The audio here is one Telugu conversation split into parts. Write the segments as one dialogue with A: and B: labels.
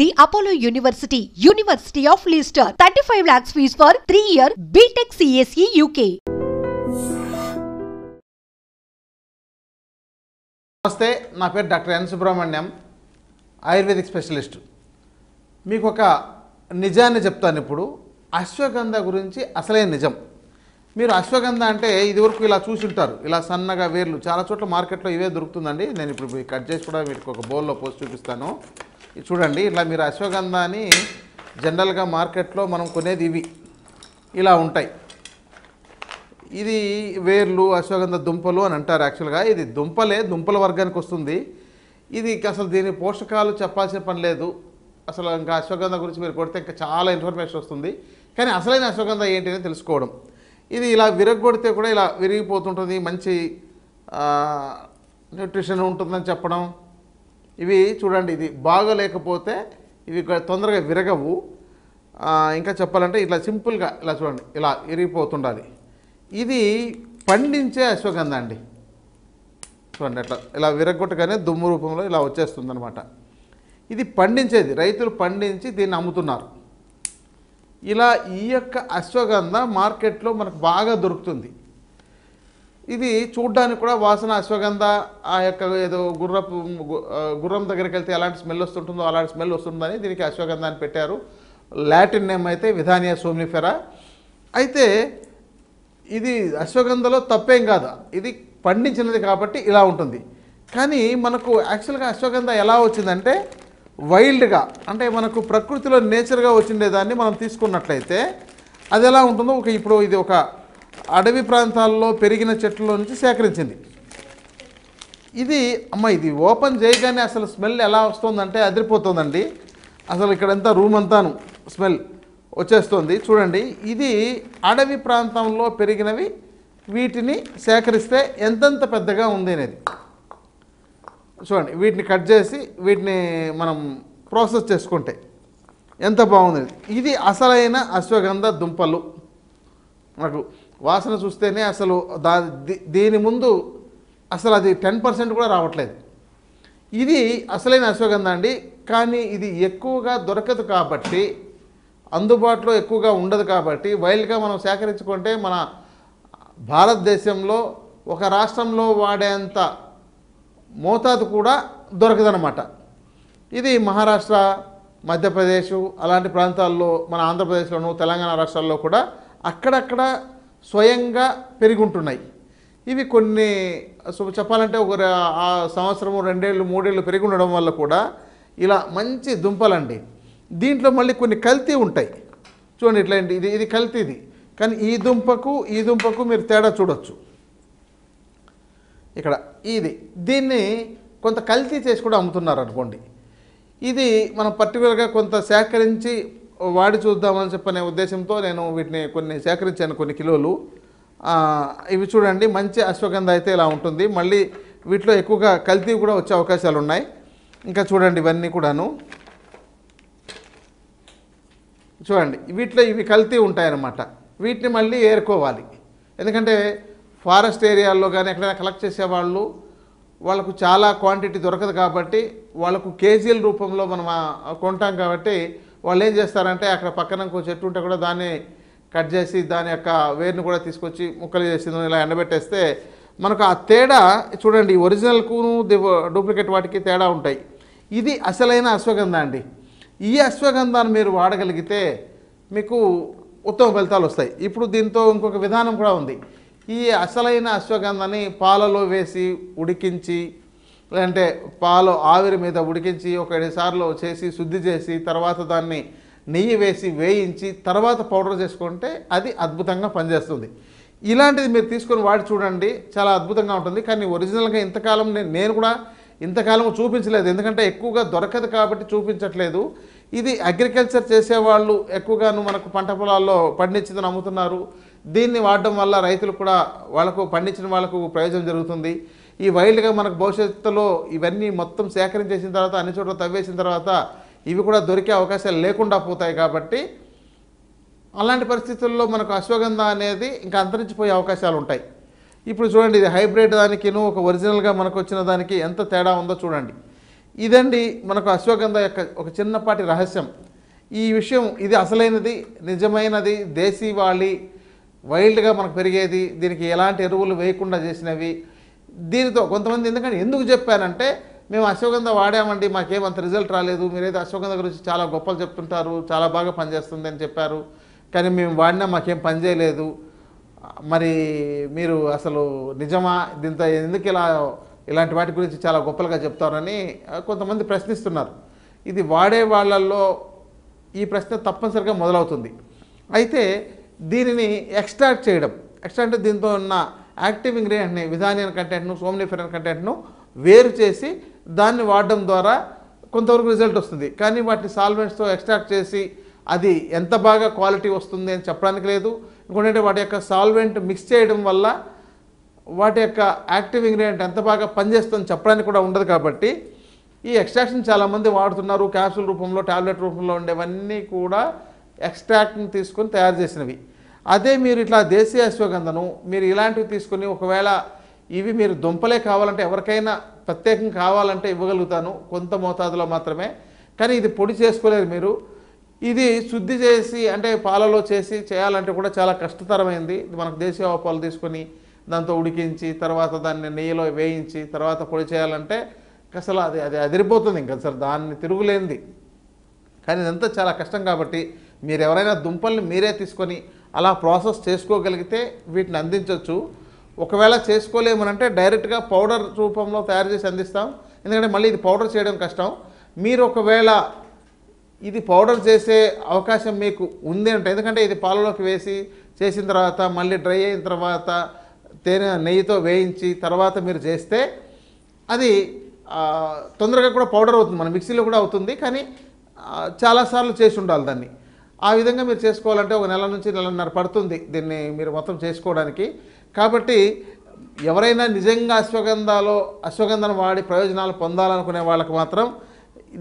A: The Apollo University, University of Leicester, 35 lakhs fees for 3-year BTech CSE UK.
B: నమస్తే, నా పేరు doctor N Subrahmanyam, Ayurvedic specialist. మీకు ఒక నిజాన్ని చెప్తాను. ఇప్పుడు అశ్వగంధ గురించి అసలైన నిజం. మీరు అశ్వగంధ అంటే ఇదివరకు ఇలా చూసుంటారు, ఇలా సన్నగా వేర్లు. చాలా చోట్ల మార్కెట్లో ఇవే దొరుకుతుందండి. నేను ఇప్పుడు కట్ చేసి కూడా మీకు ఒక బౌల్లో పోసి చూపిస్తాను. ఇది చూడండి, ఇట్లా మీరు అశ్వగంధాని జనరల్గా మార్కెట్లో మనం కొనేది ఇవి ఇలా ఉంటాయి. ఇది వేర్లు, అశ్వగంధ దుంపలు అని అంటారు. యాక్చువల్గా ఇది దుంపల వర్గానికి వస్తుంది. ఇది అసలు దీని పోషకాలు చెప్పాల్సిన పని లేదు. అసలు ఇంకా అశ్వగంధ గురించి మీరు కొడితే ఇంకా చాలా ఇన్ఫర్మేషన్ వస్తుంది. కానీ అసలైన అశ్వగంధ ఏంటి అని తెలుసుకోవడం. ఇది ఇలా విరగొడితే కూడా ఇలా విరిగిపోతుంటుంది, మంచి న్యూట్రిషన్ ఉంటుందని చెప్పడం. ఇవి చూడండి, ఇది బాగా లేకపోతే ఇవి తొందరగా విరగవు. ఇంకా చెప్పాలంటే ఇట్లా సింపుల్గా ఇలా చూడండి, ఇలా విరిగిపోతుండాలి. ఇది పండించే అశ్వగంధ అండి. చూడండి, అట్లా ఇలా విరగొట్టగానే దుమ్ము రూపంలో ఇలా వచ్చేస్తుంది అనమాట. ఇది పండించేది, రైతులు పండించి దీన్ని అమ్ముతున్నారు. ఇలా ఈ యొక్క అశ్వగంధ మార్కెట్లో మనకు బాగా దొరుకుతుంది. ఇది చూడ్డానికి కూడా వాసన అశ్వగంధ ఆ యొక్క ఏదో గుర్రం దగ్గరికి వెళ్తే ఎలాంటి స్మెల్ వస్తుంటుందో అలాంటి స్మెల్ వస్తుందని దీనికి అశ్వగంధ అని పెట్టారు. లాటిన్ నేమ్ అయితే విధానియా సోమ్నిఫెరా. అయితే ఇది అశ్వగంధలో తప్పేం కాదు, ఇది పండించినది కాబట్టి ఇలా ఉంటుంది. కానీ మనకు యాక్చువల్గా అశ్వగంధ ఎలా వచ్చిందంటే వైల్డ్గా, అంటే మనకు ప్రకృతిలో నేచర్గా వచ్చిండేదాన్ని మనం తీసుకున్నట్లయితే అది ఎలా ఉంటుందో ఇప్పుడు ఇది ఒక అడవి ప్రాంతాల్లో పెరిగిన చెట్లలో నుంచి సేకరించింది. ఇది ఇది ఓపెన్ చేయగానే అసలు స్మెల్ ఎలా వస్తుందంటే అదిరిపోతుందండి. అసలు ఇక్కడంతా రూమ్ అంతాను స్మెల్ వచ్చేస్తుంది. చూడండి, ఇది అడవి ప్రాంతంలో పెరిగినవి. వీటిని సేకరిస్తే ఎంతెంత పెద్దగా ఉంది అనేది చూడండి. వీటిని కట్ చేసి వీటిని మనం ప్రాసెస్ చేసుకుంటే ఎంత బాగుంది. ఇది అసలైన అశ్వగంధ దుంపలు. మనకు వాసన చూస్తేనే అసలు దీని ముందు అసలు అది 10% కూడా రావట్లేదు. ఇది అసలైన అశ్వగంధ అండి. కానీ ఇది ఎక్కువగా దొరకదు కాబట్టి, అందుబాటులో ఎక్కువగా ఉండదు కాబట్టి, వైల్డ్గా మనం సేకరించుకుంటే మన భారతదేశంలో ఒక రాష్ట్రంలో వాడేంత మోతాదు కూడా దొరకదనమాట. ఇది మహారాష్ట్ర, మధ్యప్రదేశ్ అలాంటి ప్రాంతాల్లో, మన ఆంధ్రప్రదేశ్లోను తెలంగాణ రాష్ట్రాల్లో కూడా అక్కడక్కడ స్వయంగా పెరిగి ఉంటున్నాయి. ఇవి కొన్ని చెప్పాలంటే ఒక సంవత్సరము 2 ఏళ్ళు 3 ఏళ్ళు పెరిగి ఉండడం వల్ల కూడా ఇలా మంచి దుంపలండి. దీంట్లో మళ్ళీ కొన్ని కల్తీ ఉంటాయి. చూడండి, ఇట్లాంటి ఇది కల్తీది. కానీ ఈ దుంపకు మీరు తేడా చూడొచ్చు. ఇక్కడ దీన్ని కొంత కల్తీ చేసి కూడా అమ్ముతున్నారు అనుకోండి. ఇది మనం పర్టికులర్గా కొంత సేకరించి వాడి చూద్దామని చెప్పనే ఉద్దేశంతో నేను వీటిని కొన్ని సేకరించాను, కొన్ని కిలోలు. ఇవి చూడండి, మంచి అశ్వగంధ అయితే ఇలా ఉంటుంది. మళ్ళీ వీటిలో ఎక్కువగా కల్తీ కూడా వచ్చే అవకాశాలు ఉన్నాయి. ఇంకా చూడండి, ఇవన్నీ కూడాను చూడండి, వీటిలో ఇవి కల్తీ ఉంటాయన్నమాట. వీటిని మళ్ళీ ఏరుకోవాలి. ఎందుకంటే ఫారెస్ట్ ఏరియాల్లో కానీ ఎక్కడైనా కలెక్ట్ చేసేవాళ్ళు, వాళ్ళకు చాలా క్వాంటిటీ దొరకదు కాబట్టి వాళ్ళకు కేజీల రూపంలో మనం కొంటాం కాబట్టి వాళ్ళు ఏం చేస్తారంటే అక్కడ పక్కన ఇంకో చెట్టు ఉంటే కూడా దాన్ని కట్ చేసి దాని యొక్క వేరుని కూడా తీసుకొచ్చి ముక్కలు చేసి ఇలా ఎండబెట్టేస్తే మనకు ఆ తేడా చూడండి, ఒరిజినల్కు డూప్లికేట్ వాటికి తేడా ఉంటాయి. ఇది అసలైన అశ్వగంధ అండి. ఈ అశ్వగంధాన్ని మీరు వాడగలిగితే మీకు ఉత్తమ ఫలితాలు వస్తాయి. ఇప్పుడు దీంతో ఇంకొక విధానం కూడా ఉంది. ఈ అసలైన అశ్వగంధని పాలలో వేసి ఉడికించి, లేదంటే పాలు ఆవిరి మీద ఉడికించి 1 సార్లు చేసి శుద్ధి చేసి తర్వాత దాన్ని నెయ్యి వేసి వేయించి తర్వాత పౌడర్ చేసుకుంటే అది అద్భుతంగా పనిచేస్తుంది. ఇలాంటిది మీరు తీసుకొని వాడి చూడండి, చాలా అద్భుతంగా ఉంటుంది. కానీ ఒరిజినల్గా ఇంతకాలం నేను కూడా ఇంతకాలం చూపించలేదు, ఎందుకంటే ఎక్కువగా దొరకదు కాబట్టి చూపించట్లేదు. ఇది అగ్రికల్చర్ చేసేవాళ్ళు ఎక్కువగాను మనకు పంట పొలాల్లో పండించిందని అమ్ముతున్నారు. దీన్ని వాడడం వల్ల రైతులు కూడా వాళ్ళకు పండించిన వాళ్ళకు ప్రయోజనం జరుగుతుంది. ఈ వైల్డ్గా మనకు భవిష్యత్తులో ఇవన్నీ మొత్తం సేకరించేసిన తర్వాత అన్ని చోట్ల తవ్వేసిన తర్వాత ఇవి కూడా దొరికే అవకాశాలు లేకుండా పోతాయి. కాబట్టి అలాంటి పరిస్థితుల్లో మనకు అశ్వగంధ అనేది ఇంకా అంతరించిపోయే అవకాశాలు ఉంటాయి. ఇప్పుడు చూడండి, ఇది హైబ్రిడ్ దానికిను ఒక ఒరిజినల్గా మనకు వచ్చిన దానికి ఎంత తేడా ఉందో చూడండి. ఇదండి మనకు అశ్వగంధ యొక్క ఒక చిన్నపాటి రహస్యం. ఈ విషయం ఇది అసలైనది, నిజమైనది, దేశీవాళి, వైల్డ్గా మనకు పెరిగేది, దీనికి ఎలాంటి ఎరువులు వేయకుండా చేసినవి. దీనితో కొంతమంది ఎందుకు చెప్పానంటే, మేము అశ్వగంధ వాడామండి, మాకేమంత రిజల్ట్ రాలేదు, మీరైతే అశ్వగంధ గురించి చాలా గొప్పలు చెప్తుంటారు, చాలా బాగా పనిచేస్తుంది అని చెప్పారు, కానీ మేము వాడినా మాకేం పని చేయలేదు, మరి మీరు అసలు నిజమా, దీంతో ఎందుకు ఇలాంటి వాటి గురించి చాలా గొప్పలుగా చెప్తారని కొంతమంది ప్రశ్నిస్తున్నారు. ఇది వాడే వాళ్ళల్లో ఈ ప్రశ్న తప్పనిసరిగా మొదలవుతుంది. అయితే దీనిని ఎక్స్ట్రాక్ట్ చేయడం, అంటే దీంతో ఉన్న యాక్టివ్ ఇంగ్రీడియంట్ని, విధానియన్ కంటెంట్ను, సోమ్నిఫెరన్ కంటెంట్ను వేరు చేసి దాన్ని వాడడం ద్వారా కొంతవరకు రిజల్ట్ వస్తుంది. కానీ వాటిని సాల్వెంట్స్తో ఎక్స్ట్రాక్ట్ చేసి అది ఎంత బాగా క్వాలిటీ వస్తుంది అని చెప్పడానికి లేదు. ఇంకోటంటే వాటి యొక్క సాల్వెంట్ మిక్స్ చేయడం వల్ల వాటి యొక్క యాక్టివ్ ఇంగ్రీడియంట్ ఎంత బాగా పనిచేస్తుందని చెప్పడానికి కూడా ఉండదు. కాబట్టి ఈ ఎక్స్ట్రాక్షన్ చాలామంది వాడుతున్నారు. క్యాప్సూల్ రూపంలో, టాబ్లెట్ రూపంలో ఉండేవన్నీ కూడా ఎక్స్ట్రాక్ట్ని తీసుకొని తయారు చేసినవి. అదే మీరు ఇట్లా దేశీయ అశ్వగంధను మీరు ఇలాంటివి తీసుకొని, ఒకవేళ ఇవి మీరు దుంపలే కావాలంటే, ఎవరికైనా ప్రత్యేకంగా కావాలంటే ఇవ్వగలుగుతాను, కొంత మోతాదులో మాత్రమే. కానీ ఇది పొడి చేసుకోలేరు మీరు. ఇది శుద్ధి చేసి అంటే పాలలో చేయాలంటే కూడా చాలా కష్టతరమైంది. మనకు దేశీయ పాలు తీసుకొని దాంతో ఉడికించి తర్వాత దాన్ని నెయ్యిలో వేయించి తర్వాత పొడి చేయాలంటే అసలు అది అదిరిపోతుంది ఇంకా సార్, దాన్ని తిరుగులేనిది. కానీ ఇదంతా చాలా కష్టం. కాబట్టి మీరు ఎవరైనా దుంపల్ని మీరే తీసుకొని అలా ప్రాసెస్ చేసుకోగలిగితే వీటిని అందించవచ్చు. ఒకవేళ చేసుకోలేమనంటే డైరెక్ట్గా పౌడర్ రూపంలో తయారు చేసి అందిస్తాం. ఎందుకంటే మళ్ళీ ఇది పౌడర్ చేయడం కష్టం. మీరు ఒకవేళ ఇది పౌడర్ చేసే అవకాశం మీకు ఉంది అంటే, ఎందుకంటే ఇది పాలలోకి వేసి చేసిన తర్వాత మళ్ళీ డ్రై అయిన తర్వాత నెయ్యితో వేయించి తర్వాత మీరు చేస్తే అది తొందరగా కూడా పౌడర్ అవుతుంది, మన మిక్సీలో కూడా అవుతుంది. కానీ చాలాసార్లు చేసి ఉండాలి దాన్ని. ఆ విధంగా మీరు చేసుకోవాలంటే 1 నెల నుంచి 1.5 నెలలు పడుతుంది దీన్ని మీరు మొత్తం చేసుకోవడానికి. కాబట్టి ఎవరైనా నిజంగా అశ్వగంధను వాడి ప్రయోజనాలు పొందాలనుకునే వాళ్ళకి మాత్రం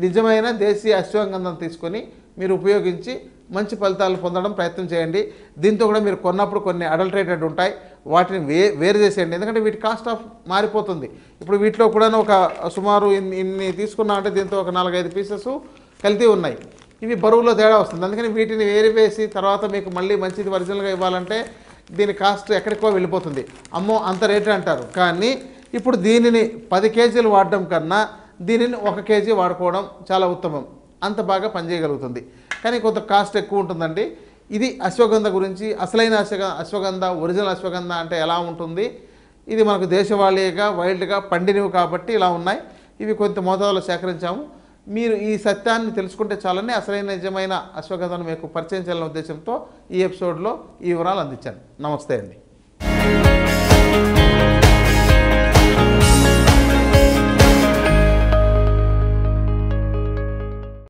B: నిజమైన దేశీయ అశ్వగంధం తీసుకొని మీరు ఉపయోగించి మంచి ఫలితాలు పొందడం ప్రయత్నం చేయండి. దీంతో కూడా మీరు కొన్నప్పుడు కొన్ని అడల్టరేటెడ్ ఉంటాయి, వాటిని వేరు చేసేయండి. ఎందుకంటే వీటి కాస్ట్ ఆఫ్ మారిపోతుంది. ఇప్పుడు వీటిలో కూడా ఒక సుమారు ఇన్ని తీసుకున్నామంటే దీంతో ఒక 4-5 పీసెస్ కల్తీ ఉన్నాయి. ఇవి బరువులో తేడా వస్తుంది. అందుకని వీటిని వేరు వేసి తర్వాత మీకు మళ్ళీ మంచిది ఒరిజినల్గా ఇవ్వాలంటే దీని కాస్ట్ ఎక్కడికో వెళ్ళిపోతుంది. అమ్మో అంత రేటు అంటారు. కానీ ఇప్పుడు దీనిని 10 కేజీలు వాడడం కన్నా దీనిని 1 కేజీ వాడుకోవడం చాలా ఉత్తమం. అంత బాగా పనిచేయగలుగుతుంది. కానీ కొంత కాస్ట్ ఎక్కువ ఉంటుందండి. ఇది అశ్వగంధ గురించి. అసలైన అశ్వగంధ, ఒరిజినల్ అశ్వగంధ అంటే ఎలా ఉంటుంది, ఇది మనకు దేశవాళీగా వైల్డ్గా పండినవి కాబట్టి ఇలా ఉన్నాయి. ఇవి కొంత మోతాదులో సేకరించాము. మీరు ఈ సత్యాన్ని తెలుసుకుంటే చాలని అసలైన నిజమైన అశ్వగంధను మీకు పరిచయం చేయాలనే ఉద్దేశంతో ఈ ఎపిసోడ్లో ఈ వివరాలు అందించాను. నమస్తే అండి.